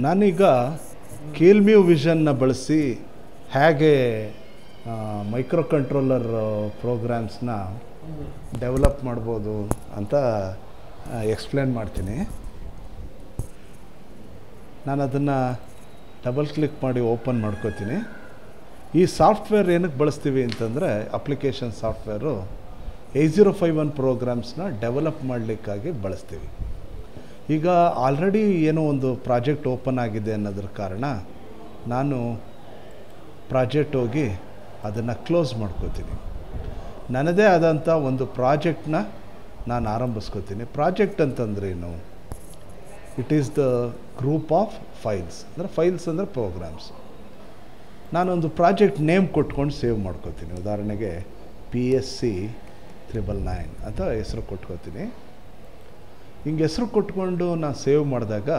ನಾನೀಗ ಕೇಲ್ಮ್ಯೂ ವಿಷನ್ನ ಬಳಸಿ ಹೇಗೆ ಮೈಕ್ರೋ ಕಂಟ್ರೋಲರ್ ಪ್ರೋಗ್ರಾಮ್ಸ್ನ ಡೆವಲಪ್ ಮಾಡ್ಬೋದು ಅಂತ ಎಕ್ಸ್ಪ್ಲೇನ್ ಮಾಡ್ತೀನಿ. ನಾನು ಅದನ್ನು ಡಬಲ್ ಕ್ಲಿಕ್ ಮಾಡಿ ಓಪನ್ ಮಾಡ್ಕೋತೀನಿ. ಈ ಸಾಫ್ಟ್ವೇರ್ ಏನಕ್ಕೆ ಬಳಸ್ತೀವಿ ಅಂತಂದರೆ ಅಪ್ಲಿಕೇಶನ್ ಸಾಫ್ಟ್ವೇರು 8051 ಪ್ರೋಗ್ರಾಮ್ಸ್ನ ಡೆವಲಪ್ ಮಾಡಲಿಕ್ಕಾಗಿ ಬಳಸ್ತೀವಿ. ಈಗ ಆಲ್ರೆಡಿ ಏನೋ ಒಂದು ಪ್ರಾಜೆಕ್ಟ್ ಓಪನ್ ಆಗಿದೆ ಅನ್ನೋದ್ರ ಕಾರಣ ನಾನು ಪ್ರಾಜೆಕ್ಟ್ ಹೋಗಿ ಅದನ್ನು ಕ್ಲೋಸ್ ಮಾಡ್ಕೋತೀನಿ. ನನ್ನದೇ ಆದಂಥ ಒಂದು ಪ್ರಾಜೆಕ್ಟ್ನ ನಾನು ಆರಂಭಿಸ್ಕೋತೀನಿ. ಪ್ರಾಜೆಕ್ಟ್ ಅಂತಂದ್ರೇನು? It is the group of files. ಅಂದರೆ ಫೈಲ್ಸ್ ಅಂದರೆ ಪ್ರೋಗ್ರಾಮ್ಸ್. ನಾನೊಂದು ಪ್ರಾಜೆಕ್ಟ್ ನೇಮ್ ಕೊಟ್ಕೊಂಡು ಸೇವ್ ಮಾಡ್ಕೋತೀನಿ. ಉದಾಹರಣೆಗೆ PSC 999 ಅಂತ ಹೆಸರು ಕೊಟ್ಕೋತೀನಿ. ಹಿಂಗೆ ಹೆಸರು ಕೊಟ್ಕೊಂಡು ನಾನು ಸೇವ್ ಮಾಡಿದಾಗ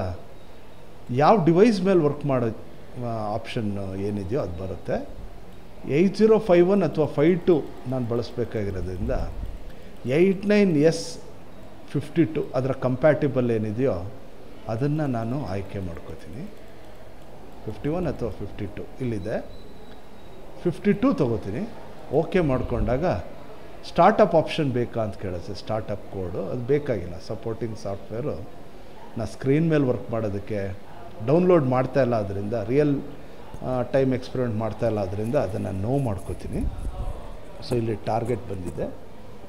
ಯಾವ ಡಿವೈಸ್ ಮೇಲೆ ವರ್ಕ್ ಮಾಡೋ ಆಪ್ಷನ್ ಏನಿದೆಯೋ ಅದು ಬರುತ್ತೆ. 8051 ಅಥವಾ 52 ನಾನು ಬಳಸಬೇಕಾಗಿರೋದ್ರಿಂದ 89S52 ಅದರ ಕಂಪ್ಯಾಟಿಬಲ್ ಏನಿದೆಯೋ ಅದನ್ನು ನಾನು ಆಯ್ಕೆ ಮಾಡ್ಕೋತೀನಿ. 51 ಅಥವಾ 52 ಇಲ್ಲಿದೆ. 52 ತೊಗೋತೀನಿ. ಓಕೆ ಮಾಡ್ಕೊಂಡಾಗ ಸ್ಟಾರ್ಟಪ್ ಆಪ್ಷನ್ ಬೇಕಾ ಅಂತ ಕೇಳುತ್ತೆ. ಸ್ಟಾರ್ಟಪ್ ಕೋಡು ಅದು ಬೇಕಾಗಿಲ್ಲ. ಸಪೋರ್ಟಿಂಗ್ ಸಾಫ್ಟ್ವೇರು ನಾನು ಸ್ಕ್ರೀನ್ ಮೇಲೆ ವರ್ಕ್ ಮಾಡೋದಕ್ಕೆ ಡೌನ್ಲೋಡ್ ಮಾಡ್ತಾಯಿಲ್ಲ, ಅದರಿಂದ ರಿಯಲ್ ಟೈಮ್ ಎಕ್ಸ್ಪೆರಿಮೆಂಟ್ ಮಾಡ್ತಾಯಿಲ್ಲ, ಅದರಿಂದ ಅದನ್ನು ನೋ ಮಾಡ್ಕೋತೀನಿ. ಸೊ ಇಲ್ಲಿ ಟಾರ್ಗೆಟ್ ಬಂದಿದೆ.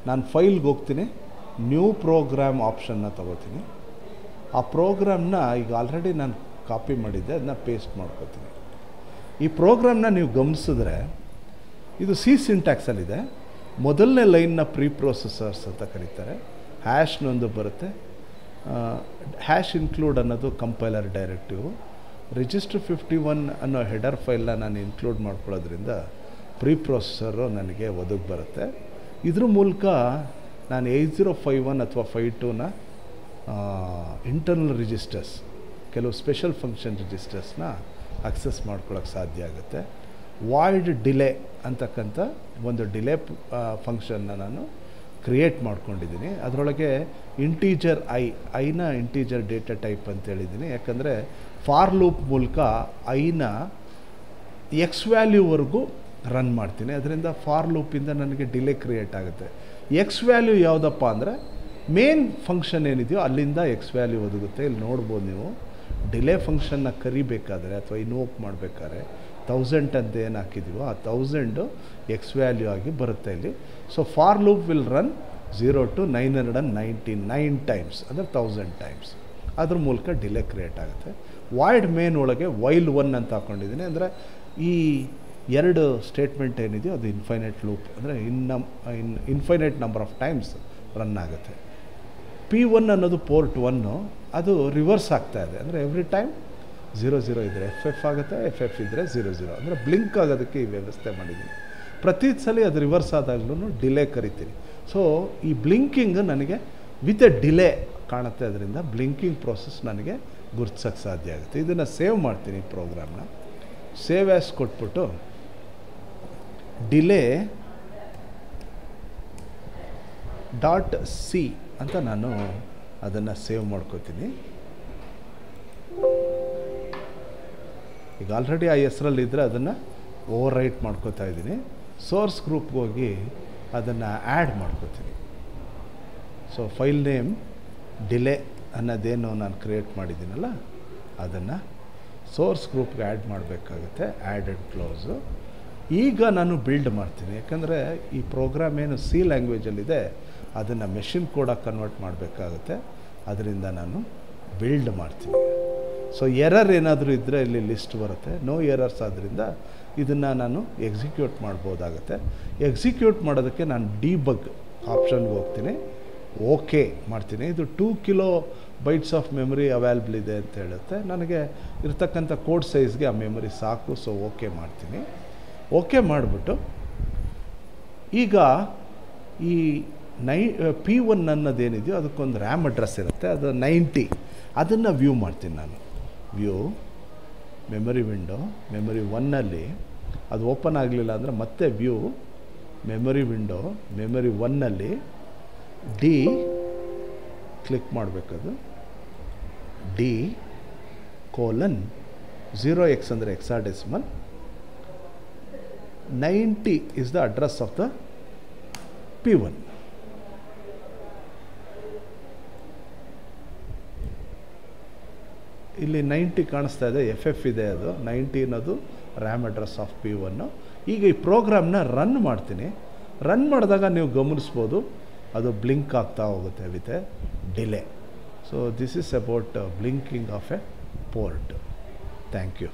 ನಾನು ಫೈಲ್ಗೆ ಹೋಗ್ತೀನಿ, ನ್ಯೂ ಪ್ರೋಗ್ರಾಮ್ ಆಪ್ಷನ್ನ ತೊಗೋತೀನಿ. ಆ ಪ್ರೋಗ್ರಾಮ್ನ ಈಗ ಆಲ್ರೆಡಿ ನಾನು ಕಾಪಿ ಮಾಡಿದ್ದೆ, ಅದನ್ನ ಪೇಸ್ಟ್ ಮಾಡ್ಕೋತೀನಿ. ಈ ಪ್ರೋಗ್ರಾಮ್ನ ನೀವು ಗಮನಿಸಿದ್ರೆ ಇದು C ಸಿಂಟ್ಯಾಕ್ಸಲ್ಲಿದೆ. ಮೊದಲನೇ ಲೈನ್ನ ಪ್ರೀ ಪ್ರೊಸೆಸರ್ಸ್ ಅಂತ ಕರೀತಾರೆ. ಹ್ಯಾಶ್ನೊಂದು ಬರುತ್ತೆ. ಹ್ಯಾಶ್ ಇನ್ಕ್ಲೂಡ್ ಅನ್ನೋದು ಕಂಪೈಲರ್ ಡೈರೆಕ್ಟಿವ್. ರಿಜಿಸ್ಟರ್ 51 ಅನ್ನೋ ಹೆಡರ್ ಫೈಲ್ನ ನಾನು ಇನ್ಕ್ಲೂಡ್ ಮಾಡ್ಕೊಳ್ಳೋದ್ರಿಂದ ಪ್ರೀ ಪ್ರೊಸೆಸರು ನನಗೆ ಒದಗಿ ಬರುತ್ತೆ. ಇದ್ರ ಮೂಲಕ ನಾನು 8051 ಅಥವಾ 52ನ ಇಂಟರ್ನಲ್ ರಿಜಿಸ್ಟರ್ಸ್, ಕೆಲವು ಸ್ಪೆಷಲ್ ಫಂಕ್ಷನ್ ರಿಜಿಸ್ಟರ್ಸ್ನ ಅಕ್ಸೆಸ್ ಮಾಡ್ಕೊಳ್ಳೋಕ್ಕೆ ಸಾಧ್ಯ ಆಗುತ್ತೆ. ವಾಯ್ಡ್ ಡಿಲೇ ಅಂತಕ್ಕಂಥ ಒಂದು ಡಿಲೇ ಫಂಕ್ಷನ್ನ ನಾನು ಕ್ರಿಯೇಟ್ ಮಾಡ್ಕೊಂಡಿದ್ದೀನಿ. ಅದರೊಳಗೆ ಇಂಟೀಜರ್ ಐನ ಇಂಟೀಜರ್ ಡೇಟಾ ಟೈಪ್ ಅಂತ ಹೇಳಿದ್ದೀನಿ. ಯಾಕಂದರೆ ಫಾರ್ ಲೂಪ್ ಮೂಲಕ ಐನ ಎಕ್ಸ್ ವ್ಯಾಲ್ಯೂವರೆಗೂ ರನ್ ಮಾಡ್ತೀನಿ. ಅದರಿಂದ ಫಾರ್ ಲೂಪಿಂದ ನನಗೆ ಡಿಲೇ ಕ್ರಿಯೇಟ್ ಆಗುತ್ತೆ. ಎಕ್ಸ್ ವ್ಯಾಲ್ಯೂ ಯಾವುದಪ್ಪ ಅಂದರೆ ಮೇನ್ ಫಂಕ್ಷನ್ ಏನಿದೆಯೋ ಅಲ್ಲಿಂದ ಎಕ್ಸ್ ವ್ಯಾಲ್ಯೂ ಒದಗುತ್ತೆ. ಇಲ್ಲಿ ನೋಡ್ಬೋದು ನೀವು. ಡಿಲೇ ಫಂಕ್ಷನ್ನ ಕರಿಬೇಕಾದ್ರೆ ಅಥವಾ ಇನ್ವೋಕ್ ಮಾಡಬೇಕಾದ್ರೆ 1000 ಅಂತ ಏನು ಹಾಕಿದ್ದೀವೋ ಆ 1000 ಎಕ್ಸ್ ವ್ಯಾಲ್ಯೂ ಆಗಿ ಬರುತ್ತೆ ಇಲ್ಲಿ. So for loop will run 0 to 999 times, ಅಂದರೆ 1000 ಟೈಮ್ಸ್. ಅದ್ರ ಮೂಲಕ ಡಿಲೇ ಕ್ರಿಯೇಟ್ ಆಗುತ್ತೆ. ವಾಯ್ಡ್ ಮೇನ್ ಒಳಗೆ ವೈಲ್ 1 ಅಂತ ಹಾಕ್ಕೊಂಡಿದ್ದೀನಿ. ಅಂದರೆ ಈ ಎರಡು ಸ್ಟೇಟ್ಮೆಂಟ್ ಏನಿದೆಯೋ ಅದು ಇನ್ಫೈನೈಟ್ ಲೂಪ್, ಅಂದರೆ infinite number of times run ಆಗುತ್ತೆ. P1 ಅನ್ನೋದು ಪೋರ್ಟ್ 1, ಅದು ರಿವರ್ಸ್ ಆಗ್ತಾಯಿದೆ. ಅಂದರೆ ಎವ್ರಿ ಟೈಮ್ 00 ಇದ್ದರೆ FF ಆಗುತ್ತೆ, FF ಇದ್ದರೆ 00, ಅಂದರೆ ಬ್ಲಿಂಕ್ ಆಗೋದಕ್ಕೆ ಈ ವ್ಯವಸ್ಥೆ ಮಾಡಿದ್ದೀನಿ. ಪ್ರತಿ ಸಲ ಅದು ರಿವರ್ಸ್ ಆದಾಗ್ಲೂ ಡಿಲೇ ಕರಿತೀನಿ. ಸೊ ಈ ಬ್ಲಿಂಕಿಂಗ್ ನನಗೆ ವಿತ್ ಎ ಡಿಲೇ ಕಾಣುತ್ತೆ. ಅದರಿಂದ ಬ್ಲಿಂಕಿಂಗ್ ಪ್ರೋಸೆಸ್ ನನಗೆ ಗುರುತಿಸೋಕ್ಕೆ ಸಾಧ್ಯ ಆಗುತ್ತೆ. ಇದನ್ನು ಸೇವ್ ಮಾಡ್ತೀನಿ. ಪ್ರೋಗ್ರಾಮ್ನ ಸೇವ್ ಆ್ಯಸ್ ಕೊಟ್ಬಿಟ್ಟು ಡಿಲೇ .c ಅಂತ ನಾನು ಅದನ್ನು ಸೇವ್ ಮಾಡ್ಕೋತೀನಿ. ಈಗ ಆಲ್ರೆಡಿ ಆ ಹೆಸರಲ್ಲಿದ್ದರೆ ಅದನ್ನು ಓವರ್ ರೈಟ್ ಮಾಡ್ಕೋತಾ ಇದ್ದೀನಿ. ಸೋರ್ಸ್ ಗ್ರೂಪ್ಗೆ ಹೋಗಿ ಅದನ್ನು ಆ್ಯಡ್ ಮಾಡ್ಕೋತೀನಿ. ಸೊ ಫೈಲ್ ನೇಮ್ ಡಿಲೇ ಅನ್ನೋದೇನು ನಾನು ಕ್ರಿಯೇಟ್ ಮಾಡಿದ್ದೀನಲ್ಲ ಅದನ್ನು ಸೋರ್ಸ್ ಗ್ರೂಪ್ಗೆ ಆ್ಯಡ್ ಮಾಡಬೇಕಾಗುತ್ತೆ. Add and close. ಈಗ ನಾನು ಬಿಲ್ಡ್ ಮಾಡ್ತೀನಿ. ಯಾಕಂದರೆ ಈ ಪ್ರೋಗ್ರಾಮ್ ಏನು C ಲ್ಯಾಂಗ್ವೇಜಲ್ಲಿದೆ ಅದನ್ನು ಮೆಷಿನ್ ಕೋಡಾಗಿ ಕನ್ವರ್ಟ್ ಮಾಡಬೇಕಾಗುತ್ತೆ. ಅದರಿಂದ ನಾನು ಬಿಲ್ಡ್ ಮಾಡ್ತೀನಿ. ಸೊ ಎರರ್ ಏನಾದರೂ ಇದ್ದರೆ ಇಲ್ಲಿ ಲಿಸ್ಟ್ ಬರುತ್ತೆ. ನೋ ಎರರ್ಸ್ ಆದ್ದರಿಂದ ಇದನ್ನು ನಾನು ಎಕ್ಸಿಕ್ಯೂಟ್ ಮಾಡ್ಬೋದಾಗುತ್ತೆ. ಎಕ್ಸಿಕ್ಯೂಟ್ ಮಾಡೋದಕ್ಕೆ ನಾನು ಡಿಬಗ್ ಆಪ್ಷನ್ಗೆ ಹೋಗ್ತೀನಿ. ಓಕೆ ಮಾಡ್ತೀನಿ. ಇದು 2 KB ಆಫ್ ಮೆಮೊರಿ ಅವೈಲೇಬಲ್ ಇದೆ ಅಂತ ಹೇಳುತ್ತೆ. ನನಗೆ ಇರ್ತಕ್ಕಂಥ ಕೋಡ್ ಸೈಜ್ಗೆ ಆ ಮೆಮೊರಿ ಸಾಕು. ಸೊ ಓಕೆ ಮಾಡ್ತೀನಿ. ಓಕೆ ಮಾಡಿಬಿಟ್ಟು ಈಗ ಈ P1 ಅನ್ನೋದೇನಿದೆಯೋ ಅದಕ್ಕೊಂದು ರ್ಯಾಮ್ ಅಡ್ರೆಸ್ ಇರುತ್ತೆ, ಅದು 90. ಅದನ್ನು ವ್ಯೂ ಮಾಡ್ತೀನಿ ನಾನು. ವ್ಯೂ ಮೆಮೊರಿ ವಿಂಡೋ, ಮೆಮೊರಿ 1ನಲ್ಲಿ ಅದು ಓಪನ್ ಆಗಲಿಲ್ಲ ಅಂದರೆ ಮತ್ತೆ ವ್ಯೂ ಮೆಮೊರಿ ವಿಂಡೋ, ಮೆಮೊರಿ 1ನಲ್ಲಿ ಡಿ ಕ್ಲಿಕ್ ಮಾಡಬೇಕದು. ಡಿ ಕೋಲನ್ 0x ಅಂದರೆ hexadecimal, 90 is the address of the P1. ಇಲ್ಲಿ 90 ಕಾಣಿಸ್ತಾ ಇದೆ, FF ಇದೆ, ಅದು 90 ಅನ್ನೋದು ರ್ಯಾಮ್ ಅಡ್ರೆಸ್ ಆಫ್ P1. ಈಗ ಈ ಪ್ರೋಗ್ರಾಮ್ನ ರನ್ ಮಾಡ್ತೀನಿ. ರನ್ ಮಾಡಿದಾಗ ನೀವು ಗಮನಿಸ್ಬೋದು ಅದು ಬ್ಲಿಂಕ್ ಆಗ್ತಾ ಹೋಗುತ್ತೆ with a delay. So this is about blinking of a port. Thank you.